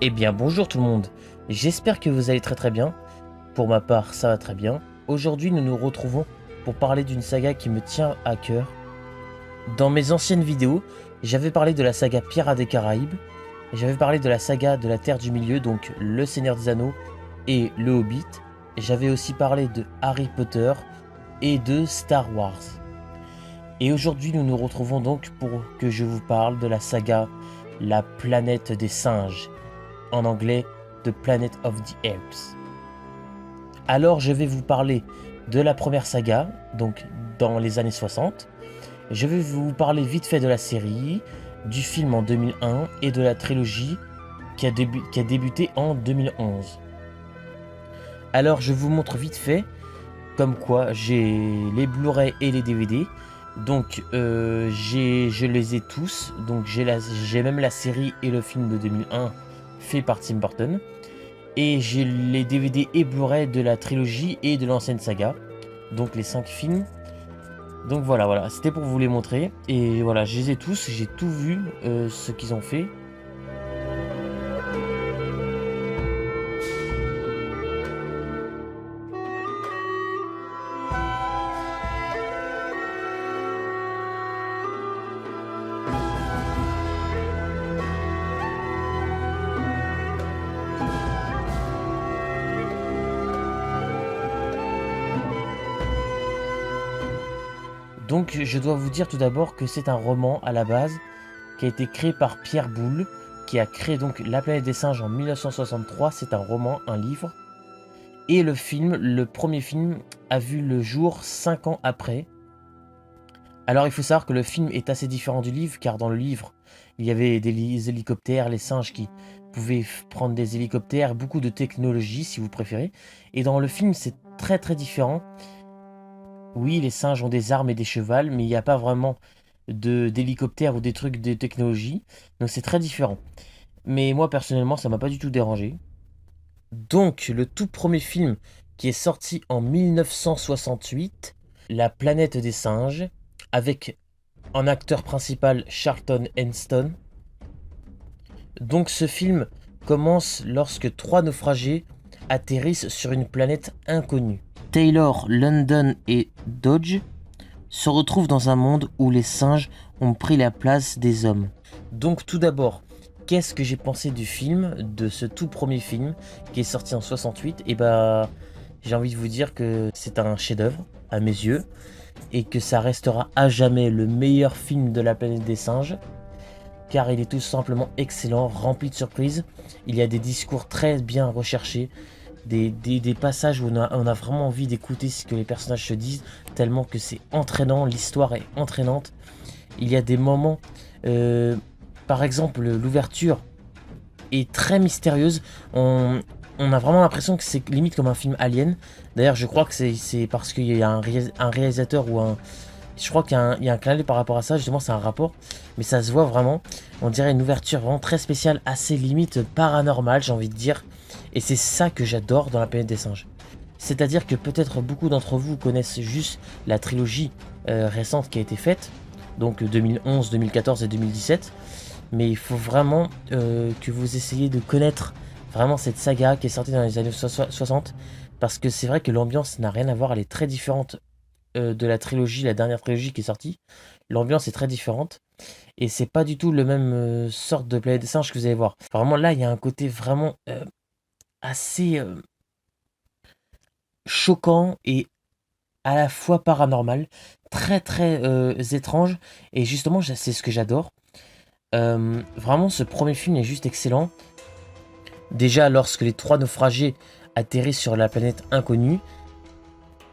Eh bien bonjour tout le monde, j'espère que vous allez très bien. Pour ma part ça va très bien. Aujourd'hui nous nous retrouvons pour parler d'une saga qui me tient à cœur. Dans mes anciennes vidéos, j'avais parlé de la saga Pirates des Caraïbes, j'avais parlé de la saga de la Terre du Milieu, donc Le Seigneur des Anneaux et Le Hobbit. J'avais aussi parlé de Harry Potter et de Star Wars. Et aujourd'hui nous nous retrouvons donc pour que je vous parle de la saga La Planète des Singes, en anglais The Planet of the Apes. Alors je vais vous parler de la première saga, donc dans les années 60. Je vais vous parler vite fait de la série, du film en 2001 et de la trilogie qui a débuté en 2011. Alors je vous montre vite fait, comme quoi j'ai les Blu-ray et les DVD. Donc je les ai tous, donc j'ai même la série et le film de 2001 fait par Tim Burton. Et j'ai les DVD et Blu-ray de la trilogie et de l'ancienne saga. Donc les 5 films. Donc voilà, c'était pour vous les montrer. Et voilà, je les ai tous, j'ai tout vu ce qu'ils ont fait. Donc je dois vous dire tout d'abord que c'est un roman à la base qui a été créé par Pierre Boulle, qui a créé donc La Planète des Singes en 1963. C'est un roman, un livre. Et le film, le premier film, a vu le jour 5 ans après. Alors il faut savoir que le film est assez différent du livre, car dans le livre, il y avait des hélicoptères, les singes qui pouvaient prendre des hélicoptères, beaucoup de technologie si vous préférez. Et dans le film, c'est très différent. Oui, les singes ont des armes et des chevals, mais il n'y a pas vraiment d'hélicoptères ou des trucs de technologie. Donc c'est très différent. Mais moi personnellement, ça m'a pas du tout dérangé. Donc le tout premier film qui est sorti en 1968, La Planète des Singes, avec en acteur principal Charlton Heston. Donc ce film commence lorsque 3 naufragés atterrissent sur une planète inconnue. Taylor, London et Dodge se retrouvent dans un monde où les singes ont pris la place des hommes. Donc tout d'abord, qu'est-ce que j'ai pensé du film, de ce tout premier film qui est sorti en 68? Et bah, j'ai envie de vous dire que c'est un chef-d'œuvre à mes yeux et que ça restera à jamais le meilleur film de la planète des singes, car il est tout simplement excellent, rempli de surprises. Il y a des discours très bien recherchés, des passages où on a vraiment envie d'écouter ce que les personnages se disent, tellement que c'est entraînant, l'histoire est entraînante. Il y a des moments, par exemple l'ouverture est très mystérieuse, on a vraiment l'impression que c'est limite comme un film Alien. D'ailleurs je crois que c'est parce qu'il y a un réalisateur ou un... Je crois qu'il y a un clin d'œil par rapport à ça, justement c'est un rapport, mais ça se voit vraiment. On dirait une ouverture vraiment très spéciale, assez limite paranormale j'ai envie de dire. Et c'est ça que j'adore dans La Planète des Singes. C'est-à-dire que peut-être beaucoup d'entre vous connaissent juste la trilogie récente qui a été faite, donc 2011, 2014 et 2017. Mais il faut vraiment que vous essayiez de connaître vraiment cette saga qui est sortie dans les années 60. Parce que c'est vrai que l'ambiance n'a rien à voir, elle est très différente de la trilogie, la dernière trilogie qui est sortie. L'ambiance est très différente. Et c'est pas du tout le même sorte de Planète des Singes que vous allez voir. Vraiment là, il y a un côté vraiment assez choquant et à la fois paranormal, très étrange. Et justement, c'est ce que j'adore. Vraiment, ce premier film est juste excellent. Déjà, lorsque les 3 naufragés atterrissent sur la planète inconnue,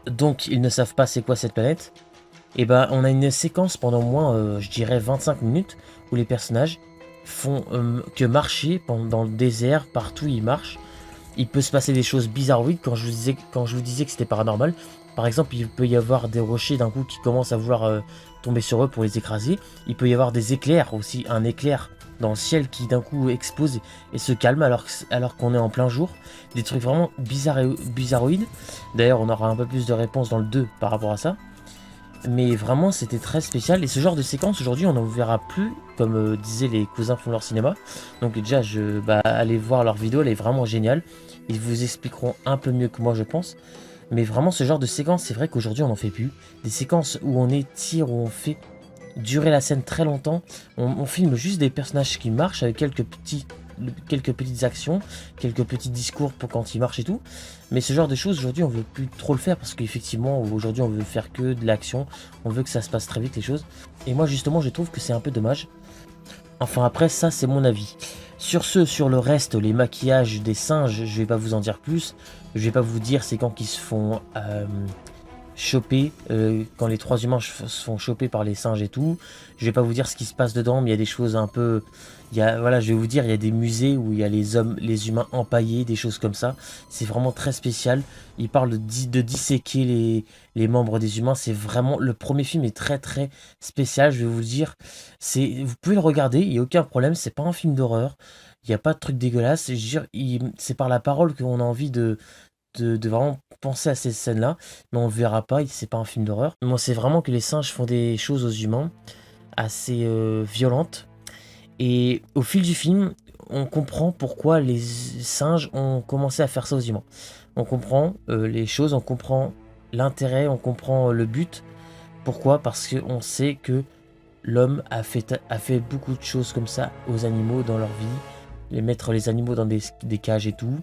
donc ils ne savent pas c'est quoi cette planète, et ben on a une séquence pendant au moins, je dirais 25 minutes, où les personnages font que marcher dans le désert, partout ils marchent. Il peut se passer des choses bizarroïdes quand je vous disais que c'était paranormal. Par exemple, il peut y avoir des rochers d'un coup qui commencent à vouloir tomber sur eux pour les écraser. Il peut y avoir des éclairs aussi, un éclair dans le ciel qui d'un coup explose et se calme alors qu'on est en plein jour. Des trucs vraiment bizarroïdes. D'ailleurs, on aura un peu plus de réponses dans le 2 par rapport à ça. Mais vraiment, c'était très spécial. Et ce genre de séquence, aujourd'hui, on n'en verra plus comme disaient les cousins font leur cinéma. Donc déjà, allez voir leur vidéo, elle est vraiment géniale. Ils vous expliqueront un peu mieux que moi, je pense. Mais vraiment, ce genre de séquence, c'est vrai qu'aujourd'hui, on n'en fait plus. Des séquences où on étire, où on fait durer la scène très longtemps. On filme juste des personnages qui marchent avec quelques petites actions, quelques petits discours pour quand ils marchent et tout. Mais ce genre de choses, aujourd'hui, on veut plus trop le faire parce qu'effectivement, aujourd'hui, on veut faire que de l'action. On veut que ça se passe très vite, les choses. Et moi, justement, je trouve que c'est un peu dommage. Enfin, après, ça, c'est mon avis. Sur le reste, les maquillages des singes, je vais pas vous en dire plus. Je vais pas vous dire c'est quand ils se font choper, quand les 3 humains se font choper par les singes et tout. Je vais pas vous dire ce qui se passe dedans, mais il y a des choses un peu... voilà, je vais vous dire, il y a des musées où il y a les humains empaillés, des choses comme ça. C'est vraiment très spécial. Il parle de disséquer les membres des humains. C'est vraiment... Le premier film est très très spécial, je vais vous le dire. Vous pouvez le regarder, il n'y a aucun problème, c'est pas un film d'horreur. Il n'y a pas de truc dégueulasse. Je veux dire, c'est par la parole qu'on a envie de vraiment penser à ces scènes-là, mais on verra pas, c'est pas un film d'horreur. Moi, c'est vraiment que les singes font des choses aux humains assez violentes. Et au fil du film, on comprend pourquoi les singes ont commencé à faire ça aux humains. On comprend les choses, on comprend l'intérêt, on comprend le but. Pourquoi? Parce qu'on sait que l'homme a fait beaucoup de choses comme ça aux animaux dans leur vie. Mettre les animaux dans des cages et tout.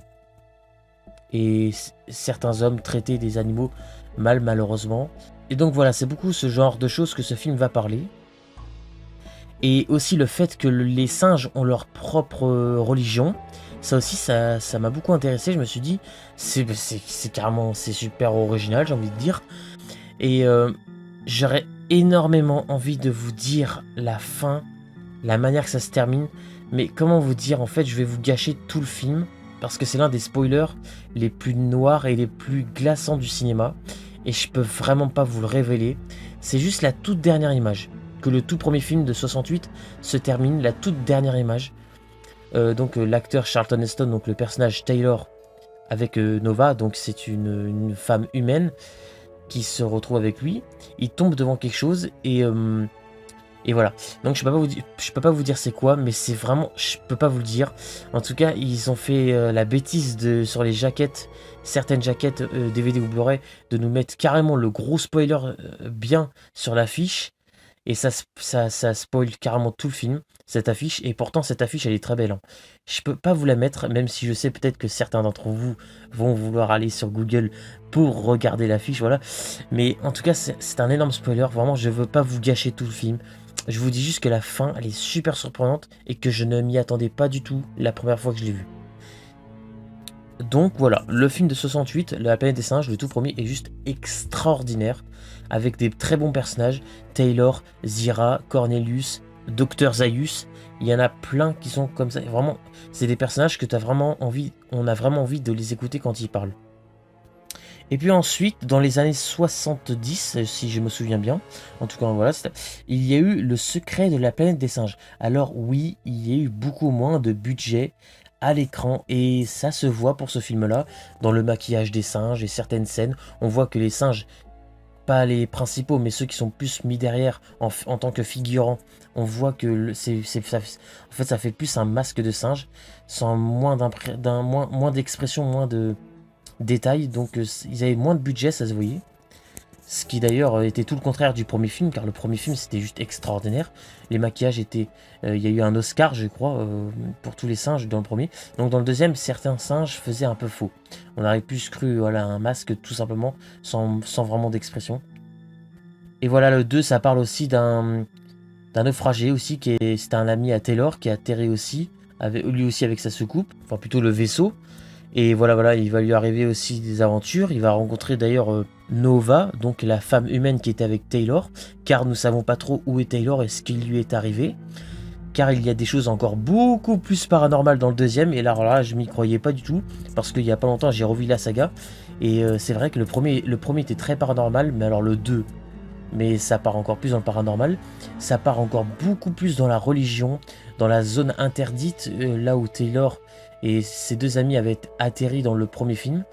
Et certains hommes traitaient des animaux mal, malheureusement. Et donc voilà, c'est beaucoup ce genre de choses que ce film va parler. Et aussi le fait que les singes ont leur propre religion. Ça aussi, ça m'a beaucoup intéressé. Je me suis dit, c'est carrément, c'est super original, j'ai envie de dire. Et j'aurais énormément envie de vous dire la fin, la manière que ça se termine. Mais comment vous dire, en fait, je vais vous gâcher tout le film. Parce que c'est l'un des spoilers les plus noirs et les plus glaçants du cinéma. Et je peux vraiment pas vous le révéler. C'est juste la toute dernière image. Que le tout premier film de 68 se termine. La toute dernière image. L'acteur Charlton Heston, donc le personnage Taylor avec Nova. Donc c'est une femme humaine qui se retrouve avec lui. Il tombe devant quelque chose et voilà. Donc je peux pas vous dire c'est quoi, mais c'est vraiment, je peux pas vous le dire. En tout cas, ils ont fait la bêtise sur les jaquettes, certaines jaquettes DVD ou Blu-ray, de nous mettre carrément le gros spoiler bien sur l'affiche. Et ça spoil carrément tout le film, cette affiche. Et pourtant, cette affiche, elle est très belle, hein. Je peux pas vous la mettre, même si je sais peut-être que certains d'entre vous vont vouloir aller sur Google pour regarder l'affiche, voilà. Mais en tout cas, c'est un énorme spoiler. Vraiment, je veux pas vous gâcher tout le film. Je vous dis juste que la fin, elle est super surprenante et que je ne m'y attendais pas du tout la première fois que je l'ai vu. Donc voilà, le film de 68, La planète des singes, le tout premier, est juste extraordinaire, avec des très bons personnages, Taylor, Zira, Cornelius, Dr Zaius, il y en a plein qui sont comme ça, vraiment, c'est des personnages que on a vraiment envie de les écouter quand ils parlent. Et puis ensuite, dans les années 70, si je me souviens bien, en tout cas voilà, il y a eu Le secret de la planète des singes. Alors oui, il y a eu beaucoup moins de budget à l'écran et ça se voit pour ce film-là, dans le maquillage des singes et certaines scènes. On voit que les singes, pas les principaux, mais ceux qui sont plus mis derrière en tant que figurants, on voit que ça fait plus un masque de singe, sans moins d'expression, moins de détails, donc ils avaient moins de budget, ça se voyait. Ce qui d'ailleurs était tout le contraire du premier film, car le premier film c'était juste extraordinaire. Les maquillages étaient... il y a eu un Oscar, je crois, pour tous les singes dans le premier. Donc dans le deuxième, certains singes faisaient un peu faux. On aurait plus cru, voilà, un masque tout simplement, sans vraiment d'expression. Et voilà, le 2, ça parle aussi d'un naufragé aussi, c'était un ami à Taylor, qui a atterri aussi, lui aussi avec sa soucoupe, enfin plutôt le vaisseau. Et voilà, il va lui arriver aussi des aventures. Il va rencontrer d'ailleurs Nova, donc la femme humaine qui était avec Taylor, car nous savons pas trop où est Taylor et ce qui lui est arrivé. Car il y a des choses encore beaucoup plus paranormales dans le deuxième, et là je m'y croyais pas du tout, parce qu'il y a pas longtemps j'ai revu la saga, et c'est vrai que le premier était très paranormal, mais alors le 2, mais ça part encore plus dans le paranormal, ça part encore beaucoup plus dans la religion, dans la zone interdite, là où Taylor et ses deux amis avaient atterri dans le premier film.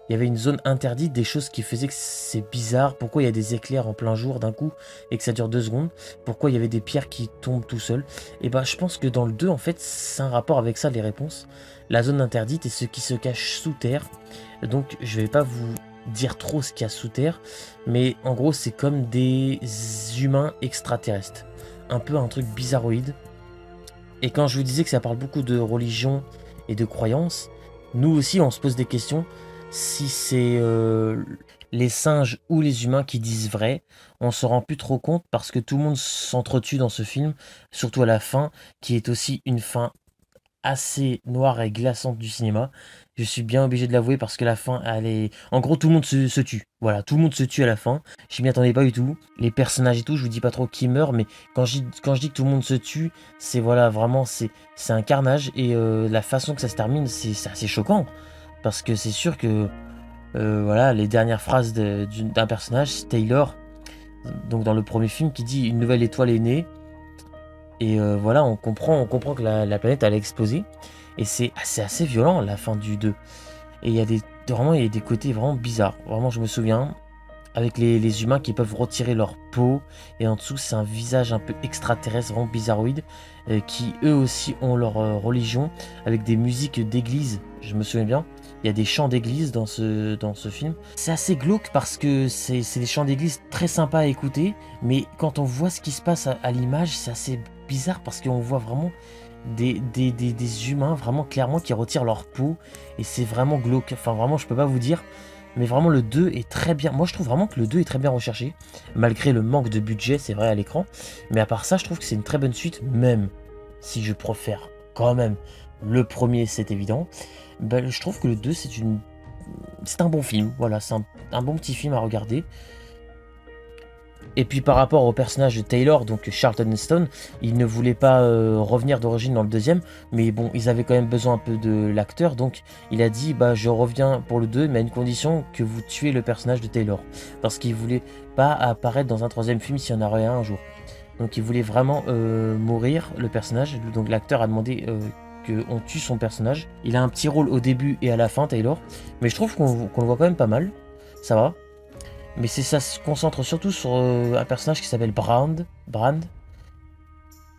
Il y avait une zone interdite, des choses qui faisaient que c'est bizarre. Pourquoi il y a des éclairs en plein jour d'un coup et que ça dure 2 secondes? Pourquoi il y avait des pierres qui tombent tout seul? Et bah, je pense que dans le 2, en fait, c'est un rapport avec ça, les réponses. La zone interdite et ce qui se cache sous terre. Donc, je vais pas vous dire trop ce qu'il y a sous terre, mais en gros, c'est comme des humains extraterrestres. Un peu un truc bizarroïde. Et quand je vous disais que ça parle beaucoup de religion et de croyances, nous aussi, on se pose des questions si c'est les singes ou les humains qui disent vrai. On se rend plus trop compte parce que tout le monde s'entretue dans ce film, surtout à la fin, qui est aussi une fin assez noire et glaçante du cinéma. Je suis bien obligé de l'avouer parce que la fin, elle est... En gros, tout le monde se tue. Voilà, tout le monde se tue à la fin. Je m'y attendais pas du tout. Les personnages et tout, je vous dis pas trop qui meurt, mais quand je dis que tout le monde se tue, c'est voilà, vraiment, c'est un carnage. Et la façon que ça se termine, c'est assez choquant. Parce que c'est sûr que, voilà, les dernières phrases d'un personnage, c'est Taylor, donc dans le premier film, qui dit une nouvelle étoile est née. Et voilà, on comprend que la planète allait exploser. Et c'est assez violent la fin du 2. Et vraiment, il y a des côtés vraiment bizarres. Vraiment, je me souviens, avec les humains qui peuvent retirer leur peau. Et en dessous, c'est un visage un peu extraterrestre, vraiment bizarroïde. Qui eux aussi ont leur religion. Avec des musiques d'église, je me souviens bien. Il y a des chants d'église dans ce film. C'est assez glauque parce que c'est des chants d'église très sympas à écouter. Mais quand on voit ce qui se passe à l'image, c'est assez bizarre parce qu'on voit vraiment des humains vraiment clairement qui retirent leur peau. Et c'est vraiment glauque. Enfin, vraiment, je peux pas vous dire. Mais vraiment, le 2 est très bien. Moi, je trouve vraiment que le 2 est très bien recherché. Malgré le manque de budget, c'est vrai, à l'écran. Mais à part ça, je trouve que c'est une très bonne suite. Même si je préfère quand même le premier, c'est évident. Ben, je trouve que le 2, c'est un bon film. Voilà, c'est un bon petit film à regarder. Et puis par rapport au personnage de Taylor, donc Charlton Heston, il ne voulait pas revenir d'origine dans le deuxième, mais bon, ils avaient quand même besoin un peu de l'acteur, donc il a dit bah je reviens pour le 2, mais à une condition que vous tuez le personnage de Taylor, parce qu'il voulait pas apparaître dans un troisième film s'il y en aurait un jour. Donc il voulait vraiment mourir le personnage, donc l'acteur a demandé qu'on tue son personnage. Il a un petit rôle au début et à la fin, Taylor, mais je trouve qu'on le voit quand même pas mal, ça va. Mais ça se concentre surtout sur un personnage qui s'appelle Brand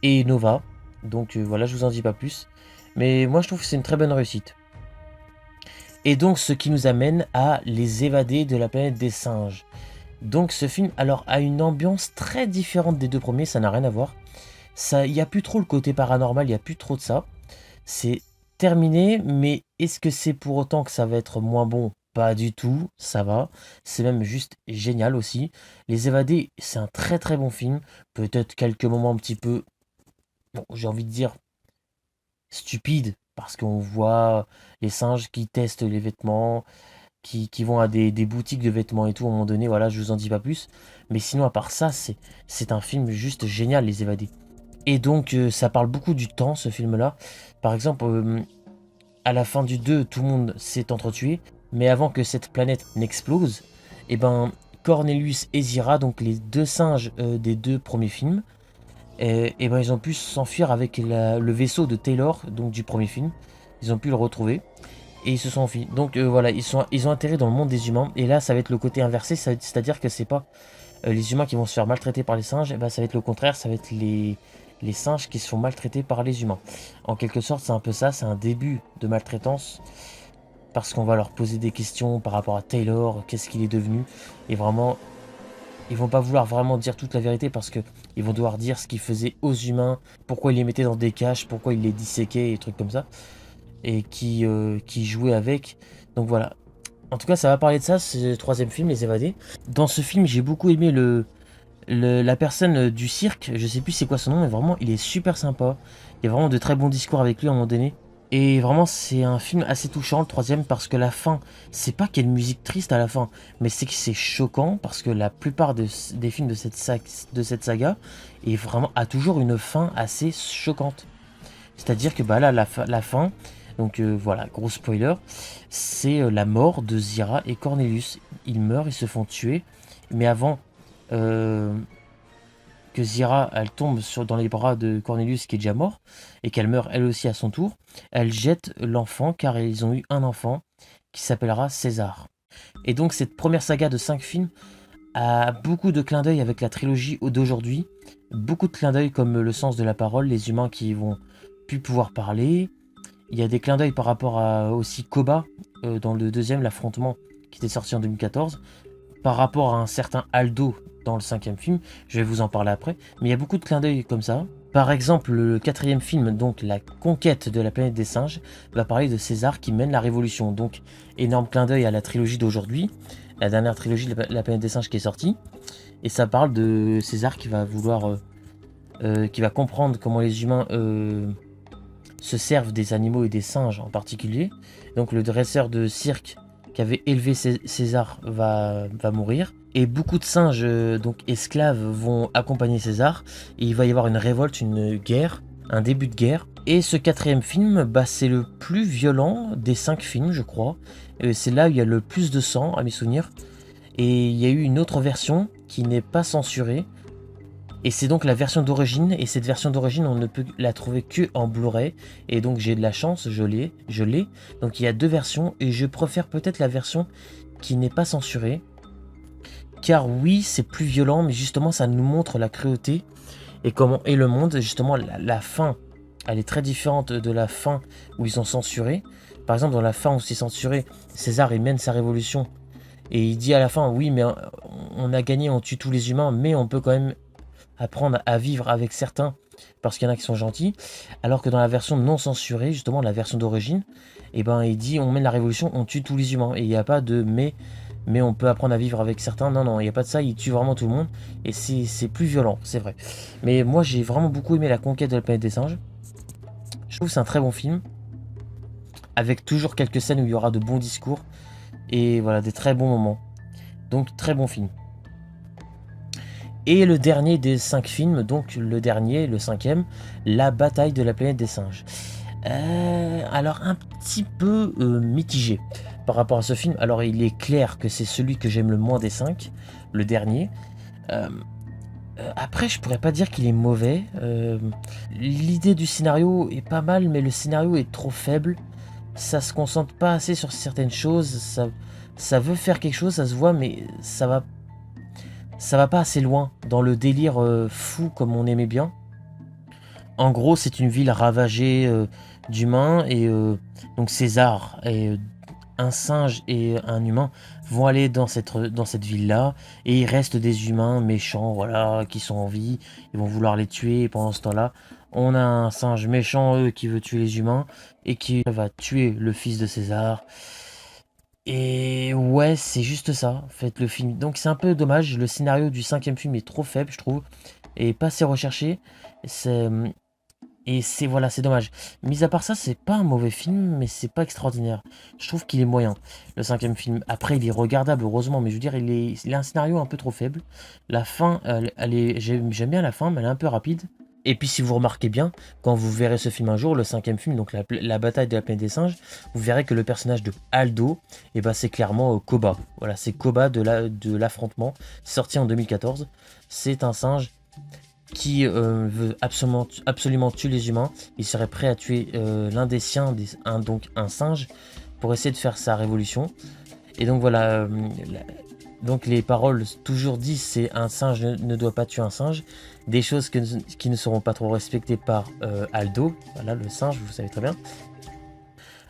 et Nova. Donc voilà, je vous en dis pas plus. Mais moi je trouve que c'est une très bonne réussite. Et donc ce qui nous amène à Les Évadés de la planète des singes. Donc ce film alors a une ambiance très différente des deux premiers, ça n'a rien à voir. Il n'y a plus trop le côté paranormal, il n'y a plus trop de ça. C'est terminé, mais est-ce que c'est pour autant que ça va être moins bon? Pas du tout, ça va. C'est même juste génial aussi. Les Évadés, c'est un très très bon film. Peut-être quelques moments un petit peu, bon, j'ai envie de dire, stupides, parce qu'on voit les singes qui testent les vêtements, qui vont à des boutiques de vêtements et tout, à un moment donné, voilà, je vous en dis pas plus. Mais sinon, à part ça, c'est un film juste génial, Les Évadés. Et donc, ça parle beaucoup du temps, ce film-là. Par exemple, à la fin du 2, tout le monde s'est entretué. Mais avant que cette planète n'explose, eh ben, Cornelius et Zira, donc les deux singes des deux premiers films, ben, ils ont pu s'enfuir avec le vaisseau de Taylor, donc du premier film. Ils ont pu le retrouver. Et ils se sont enfuis. Donc voilà, ils ont atterri dans le monde des humains. Et là, ça va être le côté inversé. C'est-à-dire que c'est pas les humains qui vont se faire maltraiter par les singes. Et ben, ça va être le contraire. Ça va être les singes qui se font maltraiter par les humains. En quelque sorte, c'est un peu ça. C'est un début de maltraitance. Parce qu'on va leur poser des questions par rapport à Taylor. Qu'est-ce qu'il est devenu. Et vraiment, ils vont pas vouloir vraiment dire toute la vérité. Parce que ils vont devoir dire ce qu'il faisait aux humains. Pourquoi il les mettait dans des cages. Pourquoi il les disséquait. Et des trucs comme ça. Et qui jouait avec. Donc voilà. En tout cas, ça va parler de ça, c'est le troisième film, Les Évadés. Dans ce film, j'ai beaucoup aimé la personne du cirque. Je sais plus c'est quoi son nom, mais vraiment, il est super sympa. Il y a vraiment de très bons discours avec lui à un moment donné. Et vraiment, c'est un film assez touchant, le troisième, parce que la fin, c'est pas qu'il y a une musique triste à la fin, mais c'est que c'est choquant, parce que la plupart des films de cette saga est vraiment, a toujours une fin assez choquante. C'est-à-dire que bah là, la fin, donc voilà, gros spoiler, c'est la mort de Zira et Cornelius. Ils meurent, ils se font tuer, mais avant euh, que Zira elle tombe dans les bras de Cornelius qui est déjà mort, et qu'elle meurt elle aussi à son tour, elle jette l'enfant car ils ont eu un enfant qui s'appellera César. Et donc cette première saga de 5 films a beaucoup de clins d'œil avec la trilogie d'aujourd'hui. Beaucoup de clins d'œil comme le sens de la parole, les humains qui vont plus pouvoir parler. Il y a des clins d'œil par rapport à aussi Koba, dans le deuxième, l'affrontement qui était sorti en 2014. Par rapport à un certain Aldo dans le 5e film, je vais vous en parler après. Mais il y a beaucoup de clins d'œil comme ça. Par exemple, le 4e film, donc la conquête de la planète des singes, va parler de César qui mène la révolution. Donc énorme clin d'œil à la trilogie d'aujourd'hui, la dernière trilogie de la planète des singes qui est sortie. Et ça parle de César qui va vouloir, qui va comprendre comment les humains se servent des animaux et des singes en particulier. Donc le dresseur de cirque qui avait élevé César va mourir. Et beaucoup de singes, donc esclaves, vont accompagner César. Et il va y avoir une révolte, une guerre, un début de guerre. Et ce 4e film, bah, c'est le plus violent des 5 films, je crois. C'est là où il y a le plus de sang, à mes souvenirs. Et il y a eu une autre version qui n'est pas censurée. Et c'est donc la version d'origine, et cette version d'origine, on ne peut la trouver que en Blu-ray. Et donc j'ai de la chance, je l'ai. Donc il y a 2 versions, et je préfère peut-être la version qui n'est pas censurée. Car oui, c'est plus violent, mais justement ça nous montre la cruauté et comment est le monde. Justement, la fin, elle est très différente de la fin où ils ont censuré. Par exemple, dans la fin où c'est censuré, César il mène sa révolution. Et il dit à la fin, oui, mais on a gagné, on tue tous les humains, mais on peut quand même apprendre à vivre avec certains, parce qu'il y en a qui sont gentils. Alors que dans la version non censurée, justement, la version d'origine, eh ben, il dit, on mène la révolution, on tue tous les humains. Et il n'y a pas de mais on peut apprendre à vivre avec certains. Non, il n'y a pas de ça, il tue vraiment tout le monde. Et c'est plus violent, c'est vrai. Mais moi, j'ai vraiment beaucoup aimé La Conquête de la planète des singes. Je trouve que c'est un très bon film, avec toujours quelques scènes où il y aura de bons discours. Et voilà, des très bons moments. Donc, très bon film. Et le dernier des 5 films, donc le dernier, le 5e, La Bataille de la planète des singes. Alors, un petit peu mitigé par rapport à ce film. Alors, il est clair que c'est celui que j'aime le moins des 5, le dernier. Après, je pourrais pas dire qu'il est mauvais. L'idée du scénario est pas mal, mais le scénario est trop faible. Ça se concentre pas assez sur certaines choses. Ça veut faire quelque chose, ça se voit, mais ça va pas assez loin dans le délire fou comme on aimait bien. En gros, c'est une ville ravagée d'humains et donc César et un singe et un humain vont aller dans cette ville-là et il reste des humains méchants, voilà, qui sont en vie. Ils vont vouloir les tuer et pendant ce temps-là, on a un singe méchant qui veut tuer les humains et qui va tuer le fils de César. Et ouais, c'est juste ça, en fait, le film. Donc c'est un peu dommage, le scénario du 5e film est trop faible, je trouve, et pas assez recherché. C'est, et c'est voilà, c'est dommage. Mis à part ça, c'est pas un mauvais film, mais c'est pas extraordinaire. Je trouve qu'il est moyen, le 5e film. Après, il est regardable, heureusement, mais je veux dire, il a un scénario un peu trop faible. La fin, j'aime bien la fin, mais elle est un peu rapide. Et puis si vous remarquez bien, quand vous verrez ce film un jour, le 5e film, donc la bataille de la planète des singes, vous verrez que le personnage de Aldo, et ben c'est clairement Koba. Voilà, c'est Koba de l'affrontement, sorti en 2014. C'est un singe qui veut absolument tuer les humains. Il serait prêt à tuer l'un des siens, donc un singe, pour essayer de faire sa révolution. Et donc voilà, donc les paroles toujours disent c'est un singe ne doit pas tuer un singe. Des choses qui ne seront pas trop respectées par Aldo, voilà le singe, vous savez très bien.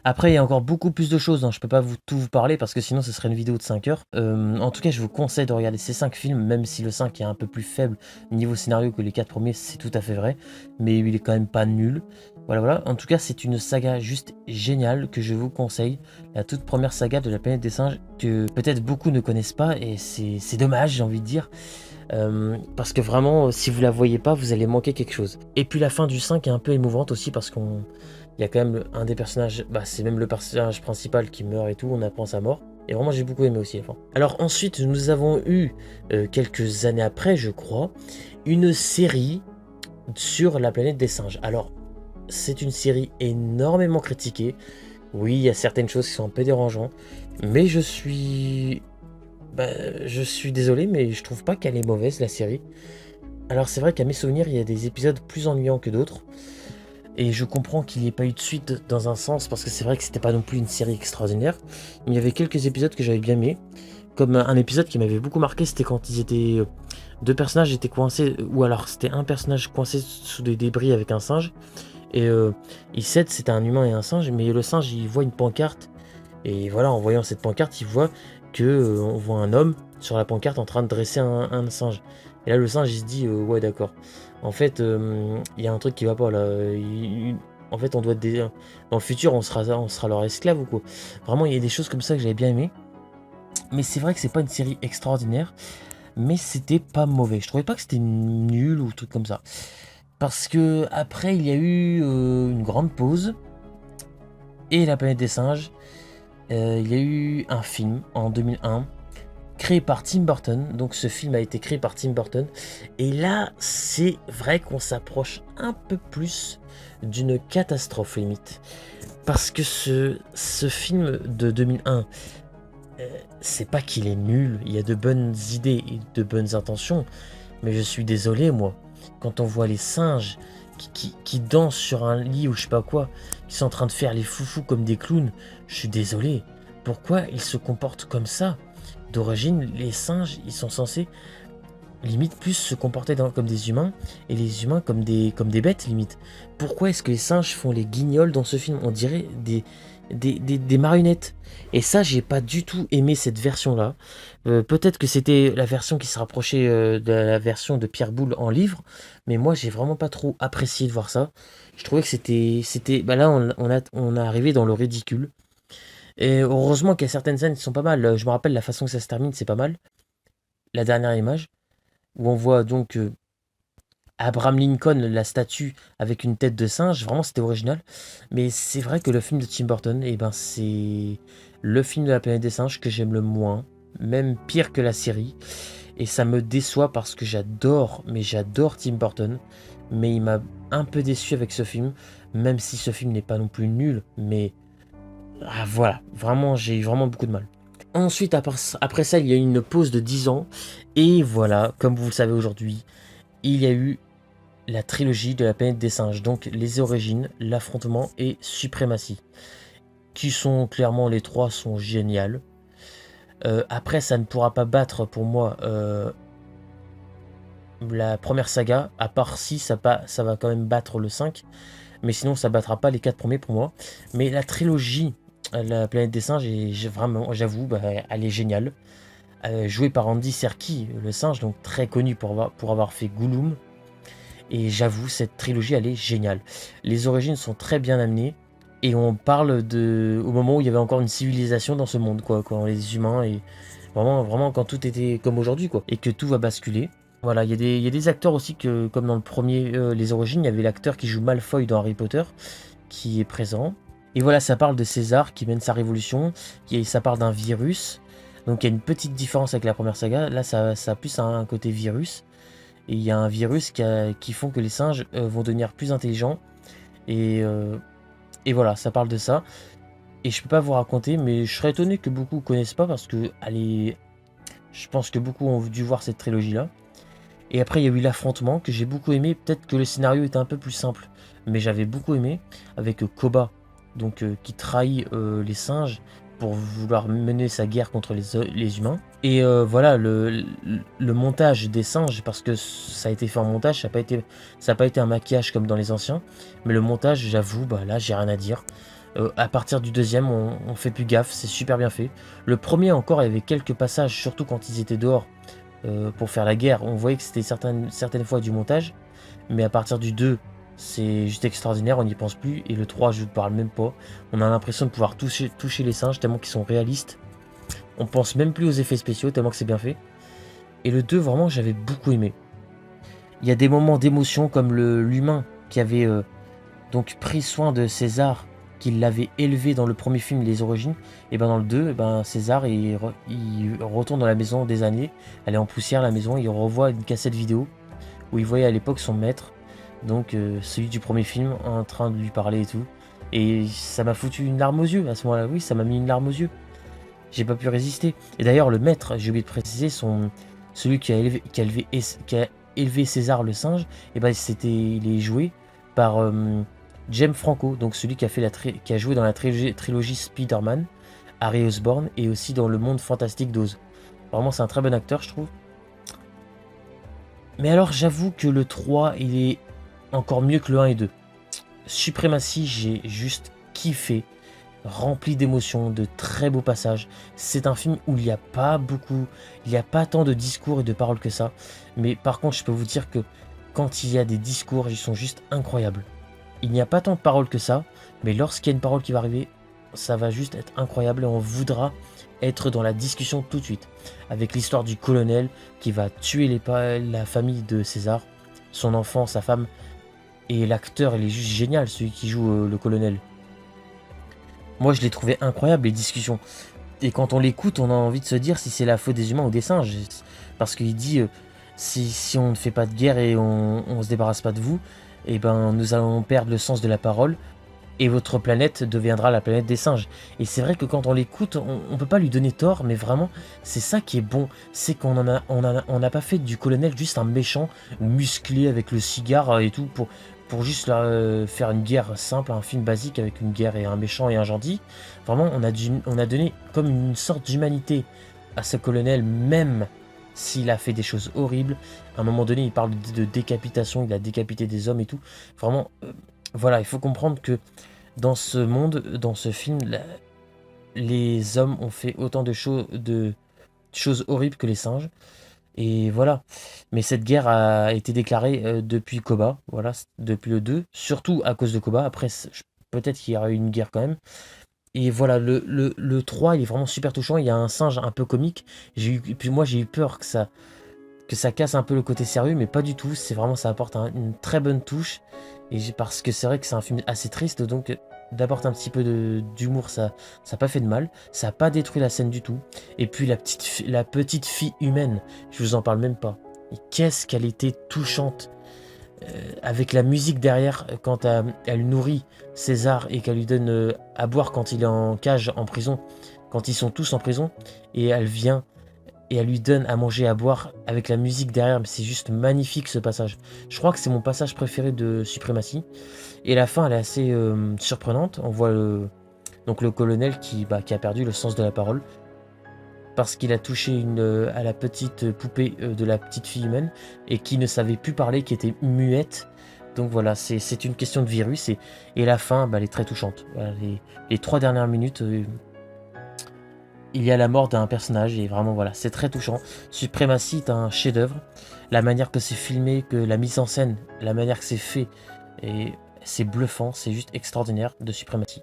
Après, il y a encore beaucoup plus de choses dont je peux pas tout vous parler parce que sinon ce serait une vidéo de 5 heures. En tout cas, je vous conseille de regarder ces 5 films, même si le 5 est un peu plus faible niveau scénario que les 4 premiers, c'est tout à fait vrai. Mais il est quand même pas nul. Voilà. En tout cas, c'est une saga juste géniale que je vous conseille. La toute première saga de la planète des singes que peut-être beaucoup ne connaissent pas et c'est dommage, j'ai envie de dire. Parce que vraiment, si vous la voyez pas, vous allez manquer quelque chose. Et puis la fin du 5 est un peu émouvante aussi parce qu'il y a quand même un des personnages, c'est même le personnage principal qui meurt et tout, on apprend sa mort. Et vraiment, j'ai beaucoup aimé aussi la fin. Alors ensuite, nous avons eu, quelques années après, je crois, une série sur la planète des singes. Alors, c'est une série énormément critiquée. Oui, il y a certaines choses qui sont un peu dérangeantes, mais je suis désolé, mais je trouve pas qu'elle est mauvaise, la série. Alors c'est vrai qu'à mes souvenirs, il y a des épisodes plus ennuyants que d'autres. Et je comprends qu'il n'y ait pas eu de suite dans un sens, parce que c'est vrai que c'était pas non plus une série extraordinaire. Il y avait quelques épisodes que j'avais bien aimés. Comme un épisode qui m'avait beaucoup marqué, c'était quand ils étaient... deux personnages étaient coincés, ou alors c'était un personnage coincé sous des débris avec un singe. Et il cède, c'était un humain et un singe, mais le singe il voit une pancarte. Et voilà, en voyant cette pancarte, il voit que on voit un homme sur la pancarte en train de dresser un singe. Et là, le singe il se dit ouais, d'accord. En fait, il y a un truc qui va pas là. En fait, on doit dans le futur, on sera leur esclave ou quoi. Vraiment, il y a des choses comme ça que j'avais bien aimé. Mais c'est vrai que c'est pas une série extraordinaire, mais c'était pas mauvais. Je trouvais pas que c'était nul ou truc comme ça. Parce que après, il y a eu une grande pause et La planète des singes. Il y a eu un film en 2001 créé par Tim Burton. Donc ce film a été créé par Tim Burton. Et là, c'est vrai qu'on s'approche un peu plus d'une catastrophe limite. Parce que ce film de 2001, c'est pas qu'il est nul. Il y a de bonnes idées et de bonnes intentions. Mais je suis désolé, moi. Quand on voit les singes qui dansent sur un lit ou je sais pas quoi, qui sont en train de faire les foufous comme des clowns, je suis désolé. Pourquoi ils se comportent comme ça? D'origine, les singes, ils sont censés limite plus se comporter comme des humains et les humains comme des bêtes limite. Pourquoi est-ce que les singes font les guignols dans ce film? On dirait des marionnettes. Et ça, j'ai pas du tout aimé cette version-là. Peut-être que c'était la version qui se rapprochait de la version de Pierre Boulle en livre, mais moi, j'ai vraiment pas trop apprécié de voir ça. Je trouvais que bah là, on a arrivé dans le ridicule. Et heureusement qu'il y a certaines scènes qui sont pas mal. Je me rappelle la façon que ça se termine, c'est pas mal. La dernière image, où on voit donc Abraham Lincoln, la statue avec une tête de singe, vraiment c'était original. Mais c'est vrai que le film de Tim Burton, eh ben, c'est le film de la planète des singes que j'aime le moins, même pire que la série. Et ça me déçoit parce que j'adore, mais j'adore Tim Burton. Mais il m'a un peu déçu avec ce film, même si ce film n'est pas non plus nul. Mais voilà, vraiment, j'ai eu vraiment beaucoup de mal. Ensuite, après ça, il y a eu une pause de 10 ans. Et voilà, comme vous le savez aujourd'hui, il y a eu la trilogie de la planète des singes, donc les origines, l'affrontement et suprématie, qui sont clairement, les trois sont géniales. Après, ça ne pourra pas battre pour moi la première saga, à part si ça va quand même battre le 5, mais sinon ça battra pas les 4 premiers pour moi. Mais la trilogie, la planète des singes, vraiment, j'avoue, bah, elle est géniale. Jouée par Andy Serkis, le singe, donc très connu pour avoir fait Gollum. Et j'avoue, cette trilogie, elle est géniale. Les origines sont très bien amenées. Et on parle au moment où il y avait encore une civilisation dans ce monde, quoi, quand les humains et vraiment quand tout était comme aujourd'hui, quoi, et que tout va basculer. Voilà, il y a des acteurs aussi comme dans le premier, les origines, il y avait l'acteur qui joue Malfoy dans Harry Potter, qui est présent. Et voilà, ça parle de César qui mène sa révolution, ça parle d'un virus. Donc il y a une petite différence avec la première saga. Là, ça a plus un côté virus. Et il y a un virus qui font que les singes vont devenir plus intelligents. Et voilà, ça parle de ça. Et je peux pas vous raconter, mais je serais étonné que beaucoup connaissent pas parce que je pense que beaucoup ont dû voir cette trilogie-là. Et après, il y a eu l'affrontement que j'ai beaucoup aimé. Peut-être que le scénario était un peu plus simple, mais j'avais beaucoup aimé avec Koba, donc qui trahit les singes pour vouloir mener sa guerre contre les humains. Et voilà, le montage des singes, parce que ça a été fait en montage, ça n'a pas été un maquillage comme dans les anciens, mais le montage, j'avoue, bah là, j'ai rien à dire. À partir du deuxième, on fait plus gaffe, c'est super bien fait. Le premier encore, il y avait quelques passages, surtout quand ils étaient dehors pour faire la guerre, on voyait que c'était certaines fois du montage, mais à partir du 2, c'est juste extraordinaire, on n'y pense plus. Et le 3, je ne parle même pas. On a l'impression de pouvoir toucher les singes tellement qu'ils sont réalistes. On pense même plus aux effets spéciaux tellement que c'est bien fait. Et le 2, vraiment, j'avais beaucoup aimé. Il y a des moments d'émotion comme l'humain qui avait donc pris soin de César, qui l'avait élevé dans le premier film Les Origines. Et ben dans le 2, César il retourne dans la maison des années. Elle est en poussière la maison. Il revoit une cassette vidéo où il voyait à l'époque son maître. Donc celui du premier film en train de lui parler et tout. Et ça m'a foutu une larme aux yeux à ce moment-là. Oui, ça m'a mis une larme aux yeux. J'ai pas pu résister. Et d'ailleurs, le maître, j'ai oublié de préciser, celui qui a élevé César le singe, et ben il est joué par James Franco, donc celui qui a, qui a joué dans la trilogie Spider-Man, Harry Osborn, et aussi dans le monde fantastique d'Oz. Vraiment, c'est un très bon acteur, je trouve. Mais alors, j'avoue que le 3, il est encore mieux que le 1 et 2. Supremacy, j'ai juste kiffé, rempli d'émotions, de très beaux passages. C'est un film où il n'y a pas tant de discours et de paroles que ça. Mais par contre, je peux vous dire que quand il y a des discours, ils sont juste incroyables. Il n'y a pas tant de paroles que ça, mais lorsqu'il y a une parole qui va arriver, ça va juste être incroyable et on voudra être dans la discussion tout de suite. Avec l'histoire du colonel qui va tuer la famille de César, son enfant, sa femme, et l'acteur, il est juste génial, celui qui joue le colonel. Moi, je l'ai trouvé incroyable, les discussions. Et quand on l'écoute, on a envie de se dire si c'est la faute des humains ou des singes. Parce qu'il dit, si on ne fait pas de guerre et on se débarrasse pas de vous, eh ben, nous allons perdre le sens de la parole et votre planète deviendra la planète des singes. Et c'est vrai que quand on l'écoute, on peut pas lui donner tort, mais vraiment, c'est ça qui est bon. C'est qu'on on n'a pas fait du colonel juste un méchant musclé avec le cigare et tout pour juste faire une guerre simple, un film basique avec une guerre et un méchant et un gentil. Vraiment, on a donné comme une sorte d'humanité à ce colonel, même s'il a fait des choses horribles. À un moment donné, il parle de décapitation, il a décapité des hommes et tout. Vraiment, voilà, il faut comprendre que dans ce monde, dans ce film, les hommes ont fait autant de choses horribles que les singes. Et voilà. Mais cette guerre a été déclarée depuis Koba, voilà, depuis le 2, surtout à cause de Koba. Après, peut-être qu'il y aura eu une guerre quand même. Et voilà, le 3, il est vraiment super touchant. Il y a un singe un peu comique. Et puis moi, j'ai eu peur que ça casse un peu le côté sérieux, mais pas du tout. C'est vraiment, ça apporte une très bonne touche. Parce que c'est vrai que c'est un film assez triste, donc d'apporter un petit peu d'humour, ça n'a pas fait de mal. Ça n'a pas détruit la scène du tout. Et puis la petite fille humaine, je vous en parle même pas. Et qu'est-ce qu'elle était touchante. Avec la musique derrière, quand elle nourrit César et qu'elle lui donne à boire quand il est en cage, en prison, quand ils sont tous en prison, et elle vient et elle lui donne à manger, à boire avec la musique derrière. Mais c'est juste magnifique ce passage. Je crois que c'est mon passage préféré de Suprématie. Et la fin, elle est assez surprenante. On voit donc le colonel qui a perdu le sens de la parole parce qu'il a touché à la petite poupée de la petite fille humaine et qui ne savait plus parler, qui était muette. Donc voilà, c'est une question de virus. Et la fin, elle est très touchante. Voilà, les 3 dernières minutes, il y a la mort d'un personnage et vraiment voilà, c'est très touchant. Suprématie est un chef-d'œuvre. La manière que c'est filmé, que la mise en scène, la manière que c'est fait, et c'est bluffant, c'est juste extraordinaire de Suprématie.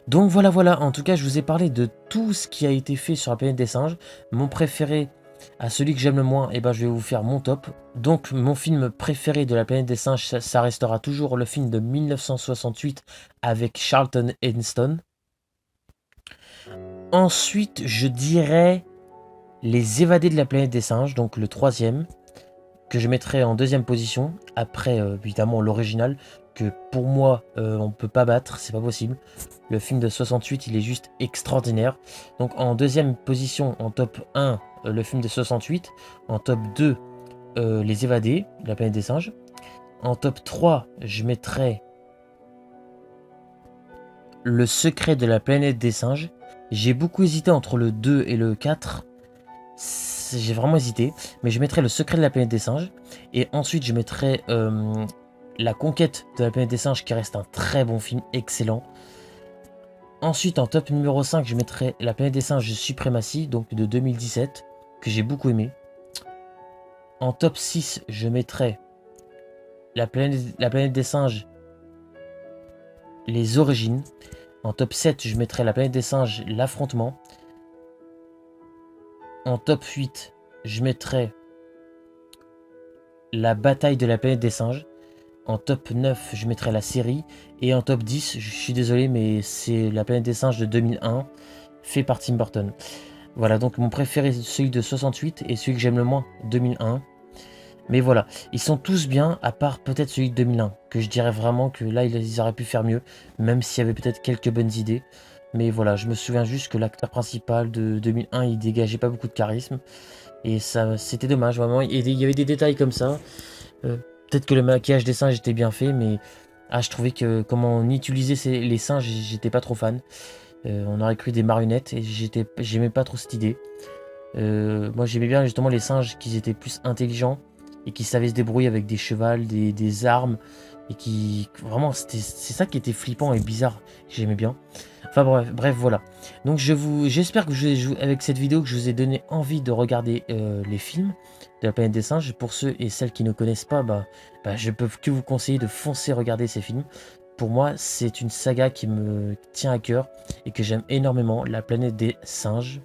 Donc voilà, en tout cas je vous ai parlé de tout ce qui a été fait sur la planète des singes. Mon préféré à celui que j'aime le moins, et ben je vais vous faire mon top. Donc mon film préféré de la planète des singes, ça restera toujours le film de 1968 avec Charlton Heston. Ensuite je dirais Les Évadés de la planète des singes, donc le troisième, que je mettrai en deuxième position, après évidemment l'original, que pour moi on peut pas battre, c'est pas possible. Le film de 68, il est juste extraordinaire. Donc en deuxième position, en top 1, le film de 68. En top 2, Les Évadés, la planète des singes. En top 3, je mettrai Le Secret de la planète des singes. J'ai beaucoup hésité entre le 2 et le 4. J'ai vraiment hésité. Mais je mettrai Le Secret de la planète des singes. Et ensuite, je mettrai La Conquête de la planète des singes, qui reste un très bon film, excellent. Ensuite, en top numéro 5, je mettrai La planète des singes de Suprématie, donc de 2017, que j'ai beaucoup aimé. En top 6, je mettrai la planète des singes, Les Origines. En top 7, je mettrai La planète des singes, L'Affrontement. En top 8, je mettrai La bataille de la planète des singes. En top 9, je mettrai la série. Et en top 10, je suis désolé, mais c'est La planète des singes de 2001, fait par Tim Burton. Voilà, donc mon préféré, celui de 68, et celui que j'aime le moins, 2001. Mais voilà, ils sont tous bien, à part peut-être celui de 2001, que je dirais vraiment que là, ils auraient pu faire mieux, même s'il y avait peut-être quelques bonnes idées. Mais voilà, je me souviens juste que l'acteur principal de 2001, il dégageait pas beaucoup de charisme. Et ça, c'était dommage, vraiment. Et il y avait des détails comme ça, peut-être que le maquillage des singes était bien fait, mais je trouvais que comment on utilisait les singes, j'étais pas trop fan. On aurait cru des marionnettes et j'aimais pas trop cette idée. Moi j'aimais bien justement les singes qui étaient plus intelligents et qui savaient se débrouiller avec des chevals, des armes, et qui vraiment c'est ça qui était flippant et bizarre, que j'aimais bien. Enfin bref voilà. Donc j'espère que avec cette vidéo que je vous ai donné envie de regarder les films de la planète des singes. Pour ceux et celles qui ne connaissent pas, je peux que vous conseiller de foncer regarder ces films. Pour moi c'est une saga qui me tient à cœur et que j'aime énormément, la planète des singes,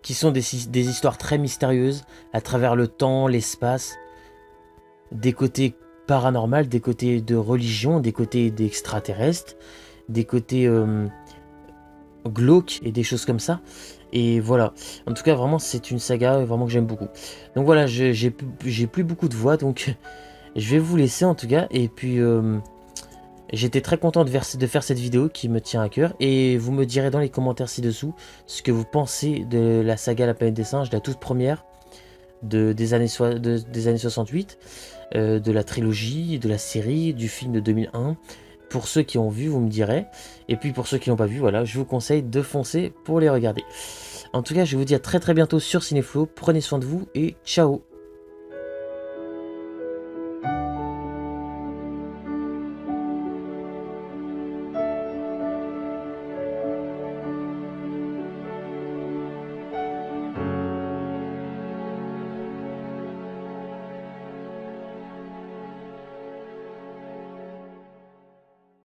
qui sont des histoires très mystérieuses à travers le temps, l'espace, des côtés paranormaux, des côtés de religion, des côtés d'extraterrestres, des côtés glauques et des choses comme ça. Et voilà, en tout cas vraiment c'est une saga vraiment que j'aime beaucoup. Donc voilà, j'ai plus beaucoup de voix, donc je vais vous laisser en tout cas. Et puis j'étais très content de faire cette vidéo qui me tient à cœur. Et vous me direz dans les commentaires ci-dessous ce que vous pensez de la saga La Planète des Singes, de la toute première, des années 68, de la trilogie, de la série, du film de 2001. Pour ceux qui ont vu, vous me direz. Et puis pour ceux qui n'ont pas vu, voilà, je vous conseille de foncer pour les regarder. En tout cas, je vous dis à très bientôt sur Cinéflow. Prenez soin de vous et ciao!